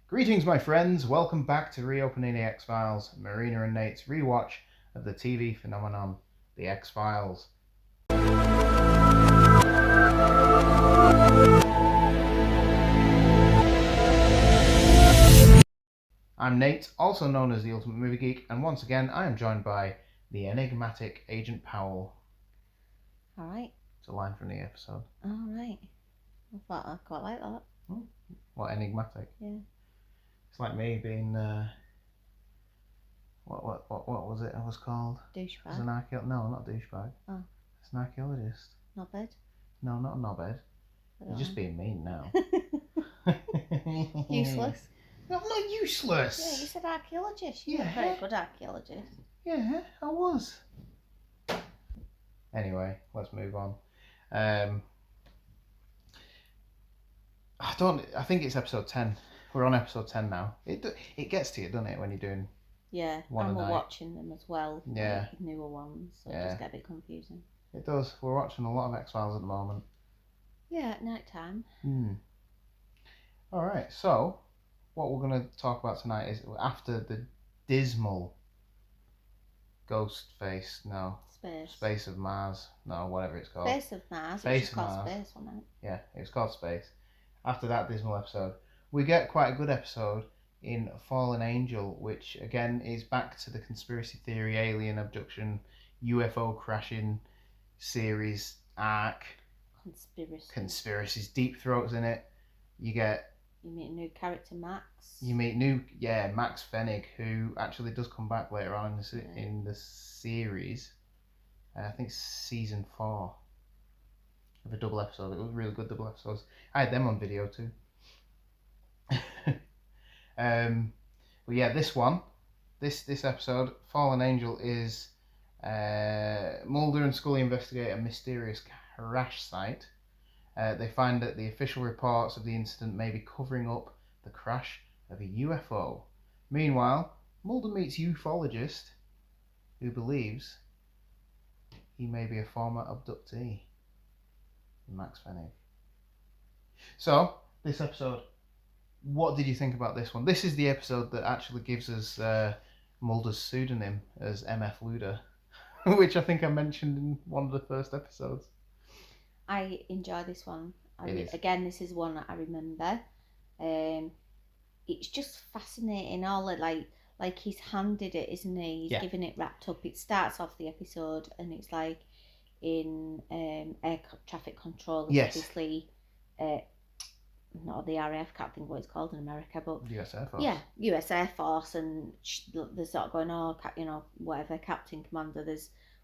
Greetings, my friends. Welcome back to Reopening the X-Files, Marina and Nate's rewatch of the TV phenomenon, The X-Files. I'm Nate, also known as the Ultimate Movie Geek, and once again I am joined by the enigmatic Agent Powell. Alright. It's a line from the episode. Alright. I quite like that. Oh, what, enigmatic? Yeah. It's like me being, what was it I was called? Douchebag. As an archaeologist? No, not douchebag. Oh. It's an archaeologist. Knobhead? No, not a knobhead. You're just being mean now. Useless? No, I'm not useless. Yeah, you said archaeologist. You're a very good archaeologist. Yeah, I was. Anyway, let's move on. I think it's episode 10. We're on episode 10 now. It gets to you, doesn't it, when you're doing and we're watching them as well. Yeah. Like newer ones, so it does get a bit confusing. It does. We're watching a lot of X-Files at the moment. Yeah, at night time. Alright, so what we're going to talk about tonight is after the dismal Space of Mars, whatever it's called. Space of Mars, which is called Space, wasn't it? Yeah, it was called Space. After that dismal episode, we get quite a good episode in Fallen Angel, which again is back to the conspiracy theory, alien abduction, UFO crashing series arc. Conspiracies, deep throats in it. You meet a new character, Max. Max Fenig, who actually does come back later on in the series. I think season 4 of a double episode. It was really good double episodes. I had them on video too. But yeah, this episode, Fallen Angel, is Mulder and Scully investigate a mysterious crash site. They find that the official reports of the incident may be covering up the crash of a UFO. Meanwhile, Mulder meets ufologist who believes he may be a former abductee, Max Fenig. So, this episode, what did you think about this one? This is the episode that actually gives us Mulder's pseudonym as MF Luda, which I think I mentioned in one of the first episodes. I enjoy this one. Again, this is one that I remember. It's just fascinating. All it like he's handed it, isn't he? He's given it wrapped up. It starts off the episode and it's like in air traffic control. Yes. Obviously, not the RAF, can't think what it's called in America, but US Air Force. Yeah, US Air Force, and they're sort of going, whatever, Captain Commander.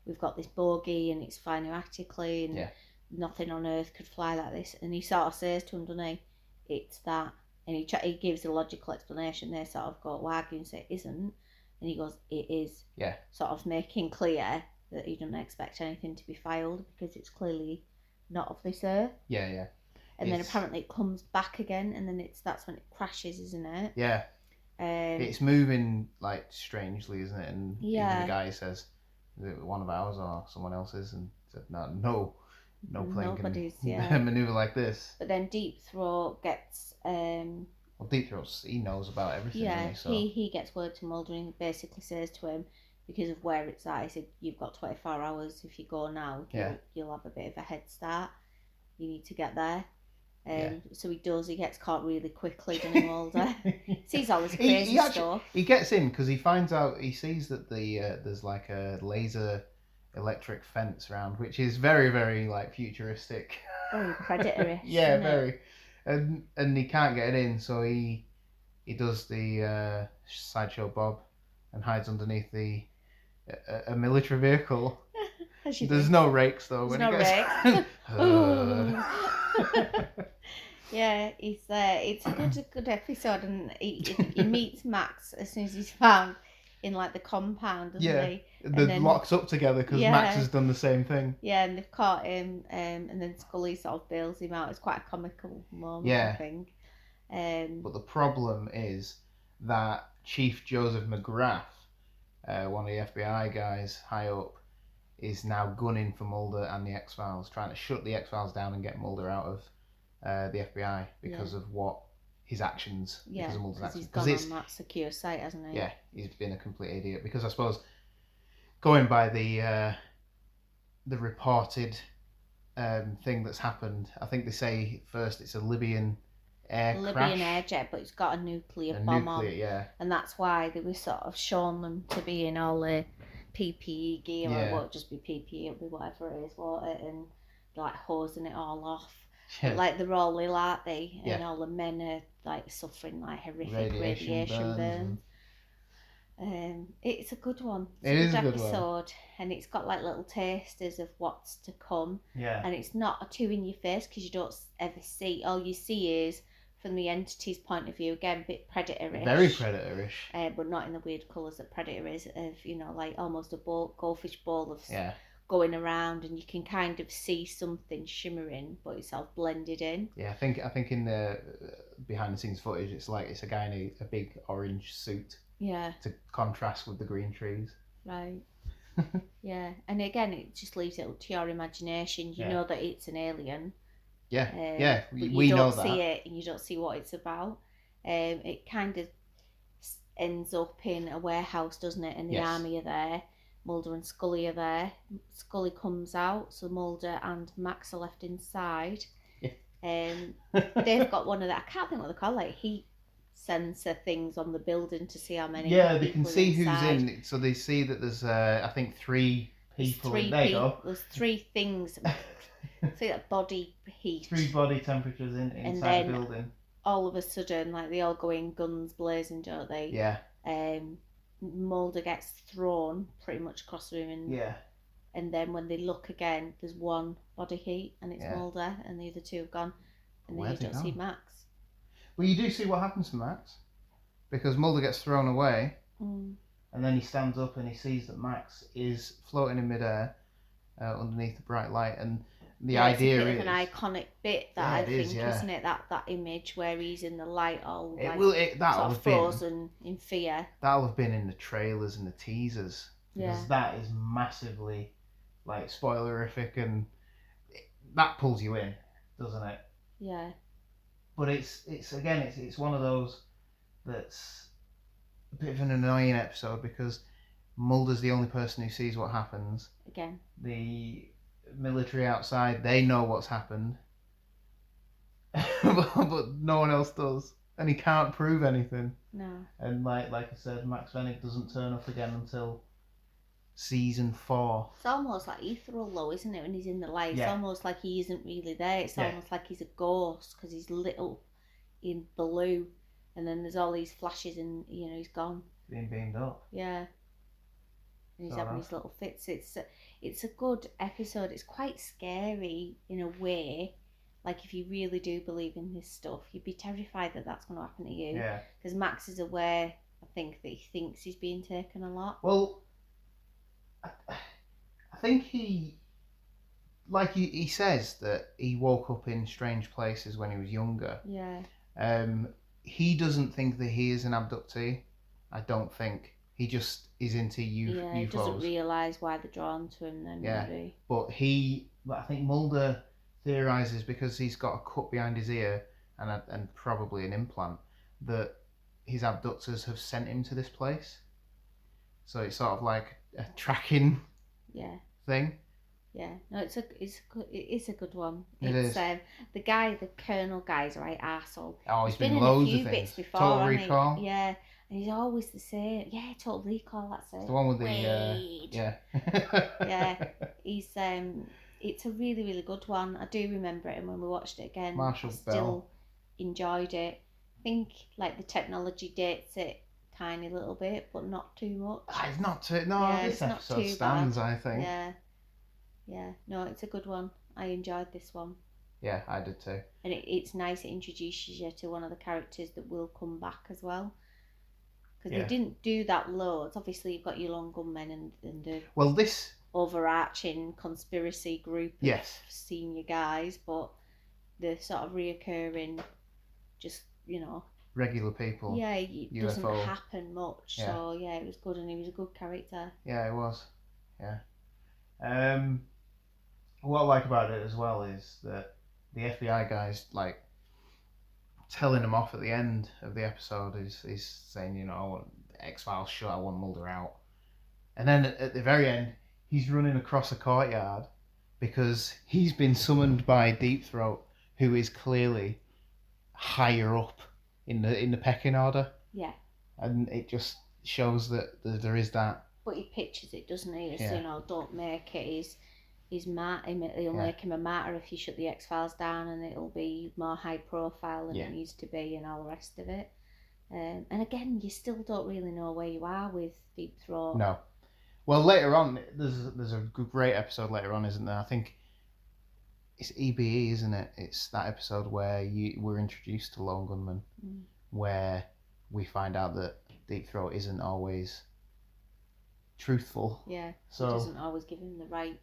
We've got this bogey and it's flying erratically and nothing on Earth could fly like this. And he sort of says to him, doesn't he, it's that. And he gives a logical explanation. They sort of go argue and say it isn't. And he goes, it is. Yeah. Sort of making clear that he doesn't expect anything to be filed because it's clearly not of this Earth. Yeah. And then apparently it comes back again, and then that's when it crashes, isn't it? Yeah. It's moving like strangely, isn't it? And even the guy says, "Is it one of ours or someone else's?" And said, "No plane can maneuver like this." But then Deep Throat gets. Well, Deep Throat, he knows about everything. Yeah, doesn't he? So he gets word to Mulder and basically says to him, because of where it's at, he said, "You've got 24 hours. If you go now, you'll have a bit of a head start. You need to get there." So he does. He gets caught really quickly, doesn't he, Mulder? Sees all this crazy stuff. He gets in because he finds out. He sees that there's like a laser electric fence around, which is very, very like futuristic. Very predatory. Yeah, very. And he can't get it in, so he does the Sideshow Bob and hides underneath a military vehicle. There's no rakes though. There's no rakes. Yeah, it's a good episode, and he meets Max as soon as he's found in like the compound, doesn't he? They're locked up together because Max has done the same thing. Yeah, and they've caught him, and then Scully sort of bails him out. It's quite a comical moment, I think. But the problem is that Chief Joseph McGrath, one of the FBI guys high up, is now gunning for Mulder and the X-Files, trying to shut the X-Files down and get Mulder out of the FBI because of what his actions because of Mulder's because he's actions. gone on that secure site, hasn't he? Yeah, he's been a complete idiot. Because I suppose going by the reported thing that's happened, I think they say first it's a Libyan air jet, but it's got a nuclear bomb on. Yeah. And that's why they were sort of showing them to be in all the PPE gear. Yeah. It won't just be PPE, it'll be whatever it is, won't it? And like hosing it all off. Yeah. But like they're all ill, aren't they? And all the men are like suffering like horrific radiation burns. It's a good one. It's a good episode, and it's got like little tasters of what's to come. Yeah. And it's not too in your face because you don't ever see. All you see is from the entity's point of view. Again, a bit predator-ish. Very predator-ish. But not in the weird colours that Predator is. Of like almost a goldfish ball of yeah. going around, and you can kind of see something shimmering, but it's all blended in. Yeah, I think in the behind the scenes footage, it's like it's a guy in a big orange suit. Yeah. To contrast with the green trees. Right. Yeah, and again, it just leaves it up to your imagination. You know that it's an alien. Yeah, we know that. You don't see it, and you don't see what it's about. It kind of ends up in a warehouse, doesn't it? And the army are there. Mulder and Scully are there. Scully comes out, so Mulder and Max are left inside. Yeah. They've got one of that. I can't think what they call it. Heat sensor things on the building to see how many. Yeah, they can see inside. Who's in. So they see that there's I think 3 people. There you go. There's 3 things. See that body heat. 3 body temperatures inside the building. All of a sudden, like they all go in guns blazing, don't they? Yeah. Mulder gets thrown pretty much across the room, and then when they look again, there's 1 body heat, and it's Mulder, and the other 2 have gone, and then you don't see Max. Well, you do see what happens to Max, because Mulder gets thrown away, and then he stands up and he sees that Max is floating in midair underneath the bright light, and the idea is... It's a bit of an iconic bit that I think, isn't it? That image where he's in the light all frozen in fear. That'll have been in the trailers and the teasers, because that is massively like spoilerific, and that pulls you in, doesn't it? Yeah. But it's one of those that's a bit of an annoying episode, because Mulder's the only person who sees what happens. Again. The military outside, they know what's happened, but no one else does, and he can't prove anything. No. And like I said, Max Fenig doesn't turn up again until season 4. It's almost like ethereal though, isn't it, when he's in the light? It's almost like he isn't really there. It's almost like he's a ghost, because he's little in blue, and then there's all these flashes and he's gone. Being beamed up. Yeah. And he's having his little fits. It's a good episode. It's quite scary in a way. Like, if you really do believe in this stuff, you'd be terrified that that's going to happen to you. Yeah. Because Max is aware, I think, that he thinks he's being taken a lot. Well, I think he says that he woke up in strange places when he was younger. Yeah. He doesn't think that he is an abductee. I don't think. He just is into UFOs. Yeah, he doesn't realise why they're drawn to him then, maybe. But I think Mulder theorises, because he's got a cut behind his ear and probably an implant, that his abductors have sent him to this place. So it's sort of like a tracking thing. Yeah, no, it is a good one. It is. The colonel guy's a right arsehole. Oh, he's been in loads a few of things. Bits before, Total Recall. Yeah, and he's always the same. Yeah, Total Recall. That's it. The one with the yeah. He's it's a really, really good one. I do remember it, and when we watched it again, Marshall I still enjoyed it. I think like the technology dates it tiny little bit, but not too much. It's not too. No, this episode stands, I think. Yeah. No, it's a good one. I enjoyed this one. Yeah, I did too. And it's nice. It introduces you to one of the characters that will come back as well. Because they didn't do that loads. Obviously, you've got your lone gunmen and the overarching conspiracy group of senior guys, but the sort of reoccurring, just, regular people. Yeah, it doesn't happen much. Yeah. So, yeah, it was good, and he was a good character. Yeah, it was. Yeah. What I like about it as well is that the FBI guys, like, telling him off at the end of the episode. He's saying, you know, I want X-Files shut, I want Mulder out. And then at the very end, he's running across a courtyard because he's been summoned by Deep Throat, who is clearly higher up in the pecking order. Yeah. And it just shows that there is that. But he pictures it, doesn't he? Yeah. So, you know, don't make it. He'll make him a martyr if you shut the X-Files down, and it'll be more high profile than it needs to be, and all the rest of it. And again, you still don't really know where you are with Deep Throat. No. Well, later on, there's a great episode later on, isn't there? I think it's EBE, isn't it? It's that episode where we're introduced to Lone Gunman, where we find out that Deep Throat isn't always truthful. Yeah, so he doesn't always give him the right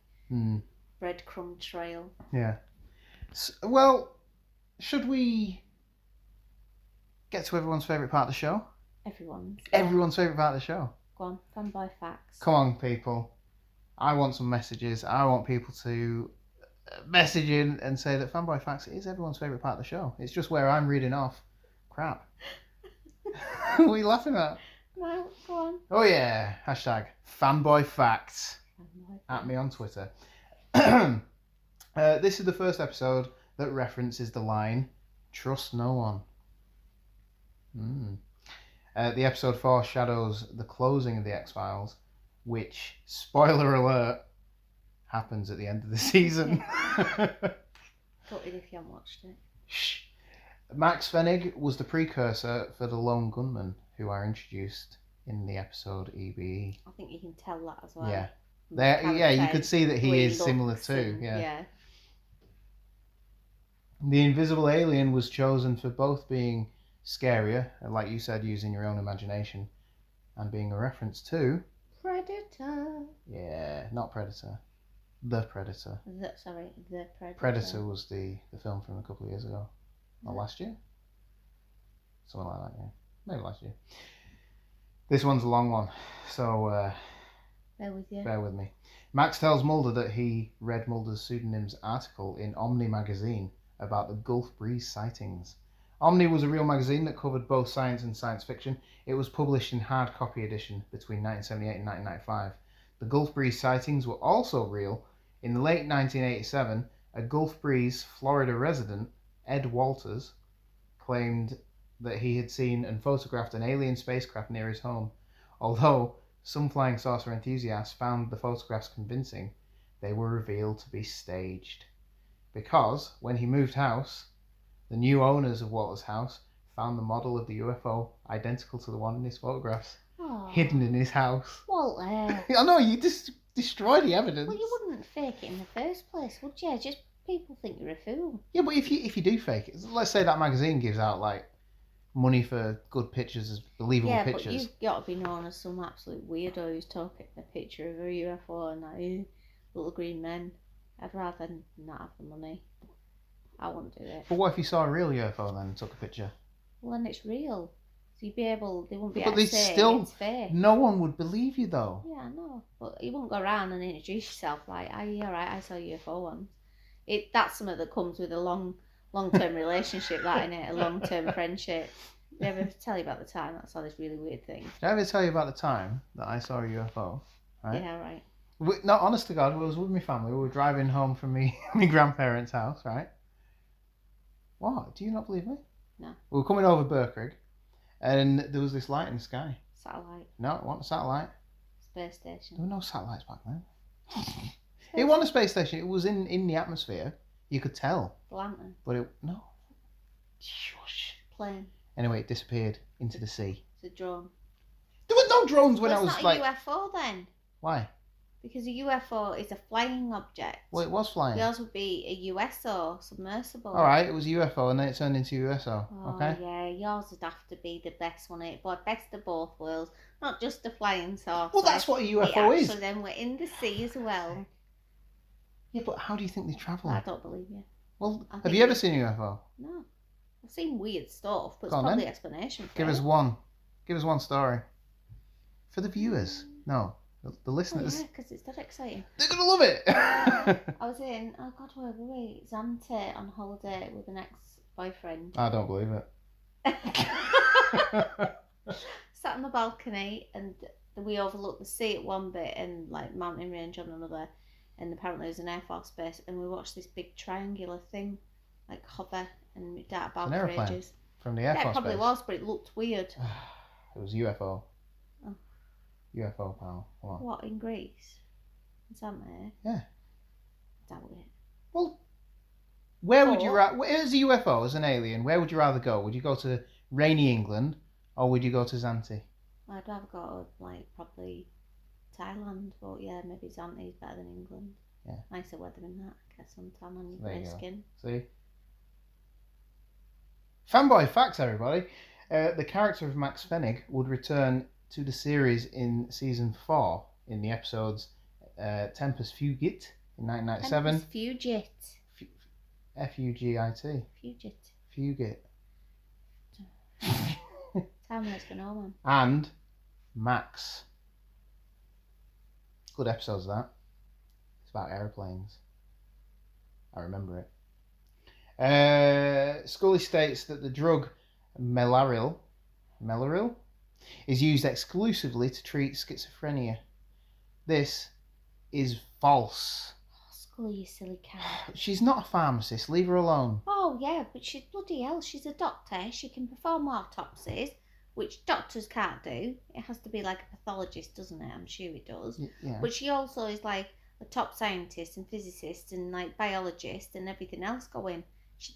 breadcrumb trail. Yeah. So, well, should we get to everyone's favourite part of the show? Everyone's favourite part of the show. Go on, fanboy facts. Come on, people. I want some messages. I want people to message in and say that fanboy facts is everyone's favourite part of the show. It's just where I'm reading off crap. What are you laughing at? No, go on. Oh yeah, hashtag fanboy facts. At me on Twitter. This is the first episode that references the line, "Trust no one." The episode foreshadows the closing of the X-Files, which, spoiler alert, happens at the end of the season. Gutted if you haven't watched it. Shh. Max Fenig was the precursor for the Lone Gunman, who are introduced in the episode EBE. I think you can tell that as well. Yeah. You could see that he is similar too. Yeah. The invisible alien was chosen for both being scarier, like you said, using your own imagination, and being a reference to Predator. Yeah, not Predator. The Predator. The Predator. Predator was the film from a couple of years ago. Or last year? Something like that, yeah. Maybe last year. This one's a long one, so bear with me. Max tells Mulder that he read Mulder's pseudonym's article in Omni magazine about the Gulf Breeze sightings. Omni was a real magazine that covered both science and science fiction. It was published in hard copy edition between 1978 and 1995. The Gulf Breeze sightings were also real. In the late 1987, a Gulf Breeze, Florida resident, Ed Walters, claimed that he had seen and photographed an alien spacecraft near his home. Although some flying saucer enthusiasts found the photographs convincing, they were revealed to be staged. Because, when he moved house, the new owners of Walter's house found the model of the UFO identical to the one in his photographs, hidden in his house. Walter! I know, you just destroy the evidence. Well, you wouldn't fake it in the first place, would you? Just people think you're a fool. Yeah, but if you do fake it, let's say that magazine gives out, like, money for good pictures, as believable pictures. Yeah, but you've got to be known as some absolute weirdo who's taking a picture of a UFO and that little green men. I'd rather not have the money. I wouldn't do it. But what if you saw a real UFO then and took a picture? Well, then it's real. So you'd be able, they wouldn't be But able to say it's fake. No one would believe you though. Yeah, I know. But you wouldn't go around and introduce yourself like, oh, yeah, right, I saw a UFO once. That's something that comes with a long-term relationship, that, innit? A long-term friendship. Did I ever tell you about the time that I saw this really weird thing? Did I ever tell you about the time that I saw a UFO? Right? Yeah, right. No, honest to God, I was with my family. We were driving home from my grandparents' house, right? What? Do you not believe me? No. We were coming over Berkrig, and there was this light in the sky. Satellite. No, it wasn't a satellite. Space station. There were no satellites back then. It wasn't a space station. It was in the atmosphere. You could tell. The lantern. But no. Shush. Plane. Anyway, it disappeared into the sea. It's a drone. There was no drones when I was like... It's not a UFO then. Why? Because a UFO is a flying object. Well, it was flying. Yours would be a USO, submersible. Alright, it was a UFO and then it turned into USO. Oh, okay? Yeah, yours would have to be the best one. But best of both worlds. Not just a flying saucer. Well, that's what a UFO is. So then we're in the sea as well. Yeah, but how do you think they travel? I don't believe you. Well, have you ever seen a UFO? No. I've seen weird stuff, but Go on, probably then. Explanation for Give it. us one. Give us one story. For the viewers. No, the listeners. Oh, yeah, because it's that exciting. They're going to love it. I was in, where were we? Zante on holiday with an ex-boyfriend. I don't believe it. Sat on the balcony, and we overlooked the sea at one bit and like mountain range on another, and apparently there's an Air Force base, and we watched this big triangular thing like hover and dart about for ages. From the Air Force Base? It probably was, but it looked weird. It was UFO. Oh. UFO, pal. What, in Greece? Is that there? Yeah. Doubt it. Well, where would you rather, as a UFO, as an alien, where would you rather go? Would you go to rainy England, or would you go to Zante? I'd rather go to, like, probably Thailand, but yeah, maybe Zante is better than England. Yeah. Nicer weather in that. Get some tan on your grey skin. See? Fanboy facts, everybody. The character of Max Fenig would return to the series in season 4 in the episodes Tempus Fugit in 1997. Tempus Fugit. F-U-G-I-T. Fugit. Fugit. Tell me what's going on. And Max. Good episodes, that. It's about aeroplanes. I remember it. Scully states that the drug Melaril is used exclusively to treat schizophrenia. This is false. Scully, you silly cat. She's not a pharmacist. Leave her alone. Oh, yeah, but she's bloody hell. She's a doctor. She can perform autopsies, which doctors can't do. It has to be like a pathologist, doesn't it? I'm sure it does. Yeah. But she also is like a top scientist and physicist and like biologist and everything else going.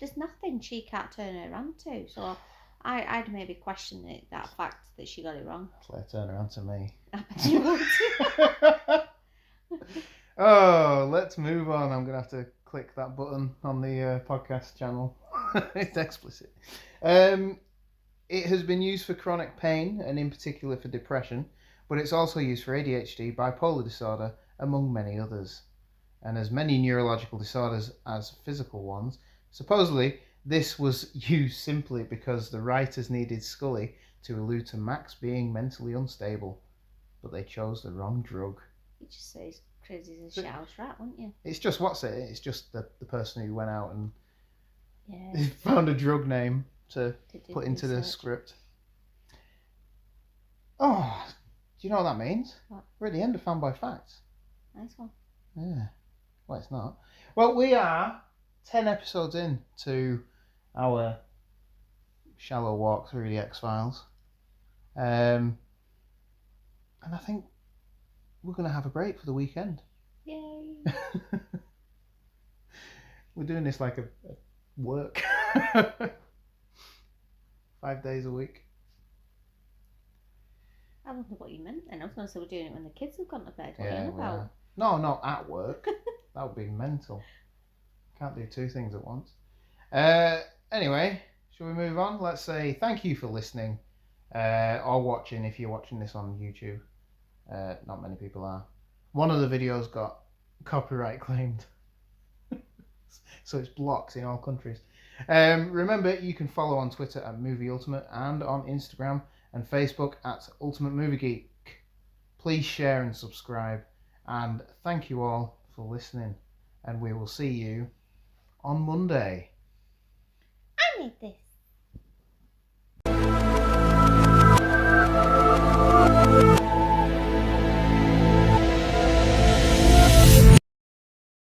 There's nothing she can't turn her hand to. So I'd maybe question that fact that she got it wrong. Let her turn her hand to me. I bet you would. Oh, let's move on. I'm going to have to click that button on the podcast channel. It's explicit. It has been used for chronic pain and in particular for depression, but it's also used for ADHD, bipolar disorder, among many others. And as many neurological disorders as physical ones, supposedly this was used simply because the writers needed Scully to allude to Max being mentally unstable, but they chose the wrong drug. You just say he's crazy as a shithouse rat, wouldn't you? It's just, it's just the person who went out and found a drug name to put into the script. Oh, do you know what that means? What? We're at the end of Fanboy Facts. Nice one. Yeah. Well, it's not. Well, we are 10 episodes in to our shallow walk through the X-Files. And I think we're going to have a break for the weekend. Yay. We're doing this like a work. 5 days a week. I wonder what you meant then. I was going to say we're doing it when the kids have gone to bed. What are you about? No, not at work. That would be mental. Can't do two things at once. Anyway, shall we move on? Let's say thank you for listening or watching if you're watching this on YouTube. Not many people are. One of the videos got copyright claimed. So it's blocked in all countries. Remember, you can follow on Twitter at Movie Ultimate and on Instagram and Facebook at Ultimate Movie Geek. Please share and subscribe. And thank you all for listening. And we will see you on Monday. I need this.